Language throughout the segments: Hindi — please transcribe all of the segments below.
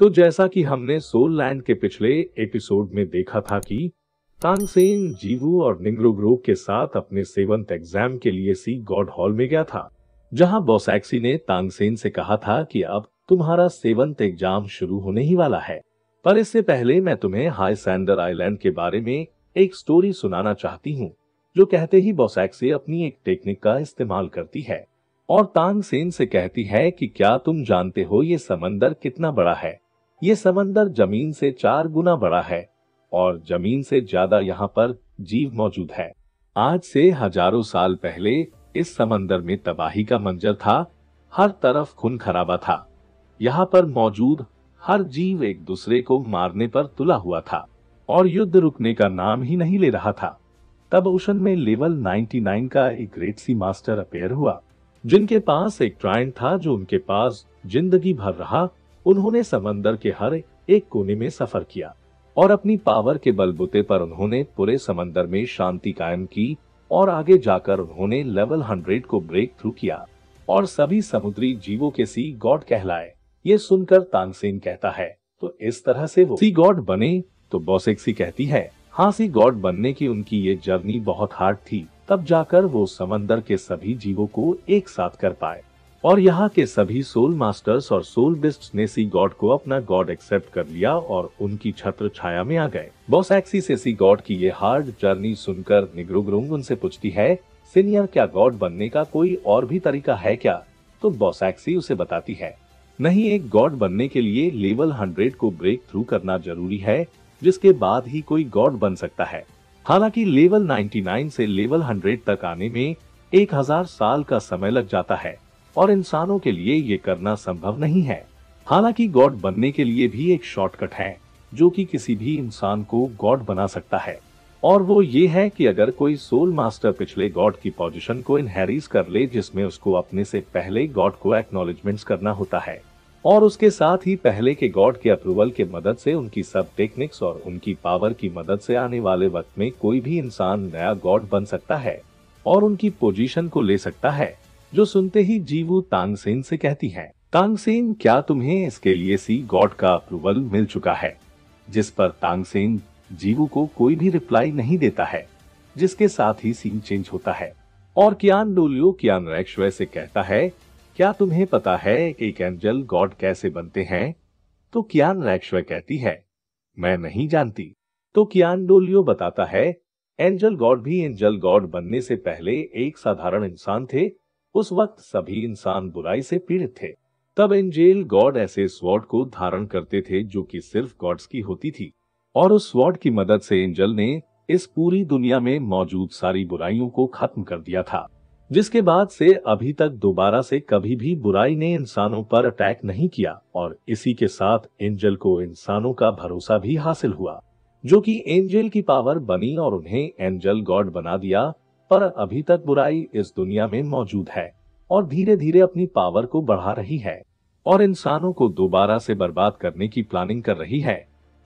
तो जैसा कि हमने सोल लैंड के पिछले एपिसोड में देखा था कि तानसेन जीवू और निंग्रोग्रो के साथ अपने सेवंथ एग्जाम के लिए सी गॉड हॉल में गया था, जहां बॉसैक्सी ने तानसेन से कहा था कि अब तुम्हारा सेवंथ एग्जाम शुरू होने ही वाला है। पर इससे पहले मैं तुम्हें हाई सैंडर आइलैंड के बारे में एक स्टोरी सुनाना चाहती हूँ, जो कहते ही बॉसैक्सी अपनी एक टेक्निक का इस्तेमाल करती है और तानसेन से कहती है कि क्या तुम जानते हो ये समंदर कितना बड़ा है। ये समंदर जमीन से 4 गुना बड़ा है और जमीन से ज्यादा यहाँ पर जीव मौजूद है। आज से हजारों साल पहले इस समंदर में तबाही का मंजर था। हर तरफ खून खराबा था। यहाँ पर मौजूद हर जीव एक दूसरे को मारने पर तुला हुआ था और युद्ध रुकने का नाम ही नहीं ले रहा था। तब ओशन में लेवल 99 का एक ग्रेट सी मास्टर अपीयर हुआ, जिनके पास एक ट्रायंट था जो उनके पास जिंदगी भर रहा। उन्होंने समंदर के हर एक कोने में सफर किया और अपनी पावर के बलबूते पर उन्होंने पूरे समंदर में शांति कायम की और आगे जाकर उन्होंने लेवल 100 को ब्रेक थ्रू किया और सभी समुद्री जीवों के सी गॉड कहलाए। ये सुनकर तानसेन कहता है, तो इस तरह से वो सी गॉड बने? तो बॉसैक्सी कहती है, हाँ, सी गॉड बनने की उनकी ये जर्नी बहुत हार्ड थी। तब जाकर वो समंदर के सभी जीवों को एक साथ कर पाए और यहाँ के सभी सोल मास्टर्स और सोल बिस्ट्स ने सी गॉड को अपना गॉड एक्सेप्ट कर लिया और उनकी छत्र छाया में आ गए। बॉसैक्सी से सी गॉड की ये हार्ड जर्नी सुनकर निग्रोग्रोंग उनसे पूछती है, सीनियर, क्या गॉड बनने का कोई और भी तरीका है क्या? तो बॉसैक्सी उसे बताती है, नहीं, एक गॉड बनने के लिए लेवल 100 को ब्रेक थ्रू करना जरूरी है, जिसके बाद ही कोई गॉड बन सकता है। हालांकि लेवल 99 से लेवल 100 तक आने में 1000 साल का समय लग जाता है और इंसानों के लिए ये करना संभव नहीं है। हालांकि गॉड बनने के लिए भी एक शॉर्टकट है जो कि किसी भी इंसान को गॉड बना सकता है, और वो ये है कि अगर कोई सोल मास्टर पिछले गॉड की पोजीशन को इनहेरिट कर ले, जिसमें उसको अपने से पहले गॉड को एक्नॉलेजमेंट्स करना होता है और उसके साथ ही पहले के गॉड के अप्रूवल के मदद से उनकी सब टेक्निक्स और उनकी पावर की मदद से आने वाले वक्त में कोई भी इंसान नया गॉड बन सकता है और उनकी पोजीशन को ले सकता है। जो सुनते ही जीवू तानसेन से कहती है, तानसेन, क्या तुम्हें इसके लिए सी गॉड का अप्रूवल मिल चुका है? जिस पर तानसेन जीवू को कोई भी रिप्लाई नहीं देता है, जिसके साथ ही सीन चेंज होता है और कियान डोलियो कियान रैक्शवे से कहता है, क्या तुम्हें पता है कि एक एंजल गॉड कैसे बनते हैं? तो कियान रैक्शवे कहती है, मैं नहीं जानती। तो कियान डोलियो बताता है, एंजल गॉड भी एंजल गॉड बनने से पहले एक साधारण इंसान थे। उस वक्त सभी इंसान बुराई से पीड़ित थे। तब एंजेल गॉड ऐसे स्वॉर्ड को धारण करते थे जो कि सिर्फ गॉड्स की होती थी और उस स्वॉर्ड की मदद से एंजल ने इस पूरी दुनिया में मौजूद सारी बुराइयों को खत्म कर दिया था, जिसके बाद से अभी तक दोबारा से कभी भी बुराई ने इंसानों पर अटैक नहीं किया और इसी के साथ एंजल को इंसानों का भरोसा भी हासिल हुआ, जो कि एंजल की पावर बनी और उन्हें एंजल गॉड बना दिया। पर अभी तक बुराई इस दुनिया में मौजूद है और धीरे धीरे अपनी पावर को बढ़ा रही है और इंसानों को दोबारा से बर्बाद करने की प्लानिंग कर रही है।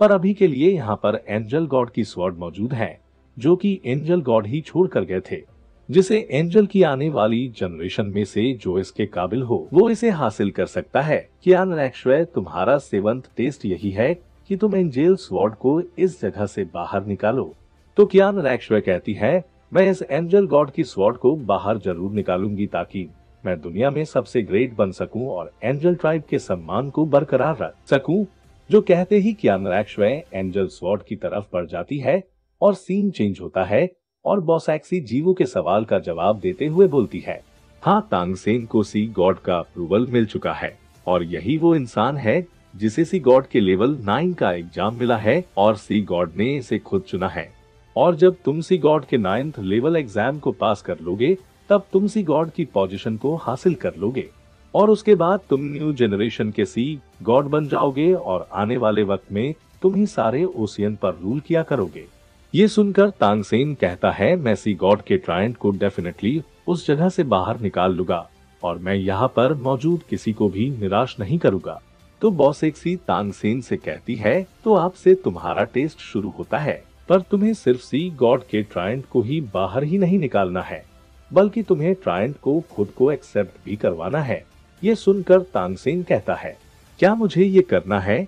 पर अभी के लिए यहाँ पर एंजल गॉड की स्वॉर्ड मौजूद है, जो कि एंजल गॉड ही छोड़ कर गए थे, जिसे एंजल की आने वाली जनरेशन में से जो इसके काबिल हो वो इसे हासिल कर सकता है। कियान रैक्शवे, तुम्हारा 7th टेस्ट यही है कि तुम एंजल स्वॉर्ड को इस जगह से बाहर निकालो। तो कियान रैक्शवे कहती है, मैं इस एंजल गॉड की स्वॉर्ड को बाहर जरूर निकालूंगी ताकि मैं दुनिया में सबसे ग्रेट बन सकूं और एंजल ट्राइब के सम्मान को बरकरार रख सकूं। जो कहते ही कियान रैक्शवे एंजल स्वॉर्ड की तरफ बढ़ जाती है और सीन चेंज होता है और बॉसैक्सी जीवू के सवाल का जवाब देते हुए बोलती है, हाँ, तानसेन को सी गॉड का अप्रूवल मिल चुका है और यही वो इंसान है जिसे सी गॉड के लेवल 9 का एग्जाम मिला है और सी गॉड ने इसे खुद चुना है। और जब तुम सी गॉड के 9th लेवल एग्जाम को पास कर लोगे, तब तुम सी गॉड की पोजीशन को हासिल कर लोगे और उसके बाद तुम न्यू जनरेशन के सी गॉड बन जाओगे और आने वाले वक्त में तुम ही सारे ओशियन पर रूल किया करोगे। ये सुनकर तानसेन कहता है, मैं सी गॉड के ट्रायंट को डेफिनेटली उस जगह से बाहर निकाल लूंगा और मैं यहाँ पर मौजूद किसी को भी निराश नहीं करूंगा। तो बॉसैक्सी तानसेन से कहती है, तो आपसे तुम्हारा टेस्ट शुरू होता है, पर तुम्हें सिर्फ सी गॉड के ट्रायंट को ही बाहर ही नहीं निकालना है, बल्कि तुम्हें ट्रायंट को खुद को एक्सेप्ट भी करवाना है। ये सुनकर तानसेन कहता है, क्या मुझे ये करना है?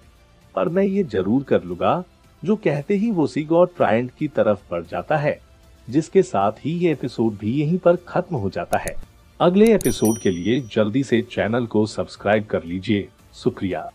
पर मैं ये जरूर कर लूंगा। जो कहते ही वो सी गॉड ट्रायंट की तरफ बढ़ जाता है, जिसके साथ ही ये एपिसोड भी यहीं पर खत्म हो जाता है। अगले एपिसोड के लिए जल्दी से चैनल को सब्सक्राइब कर लीजिए। शुक्रिया।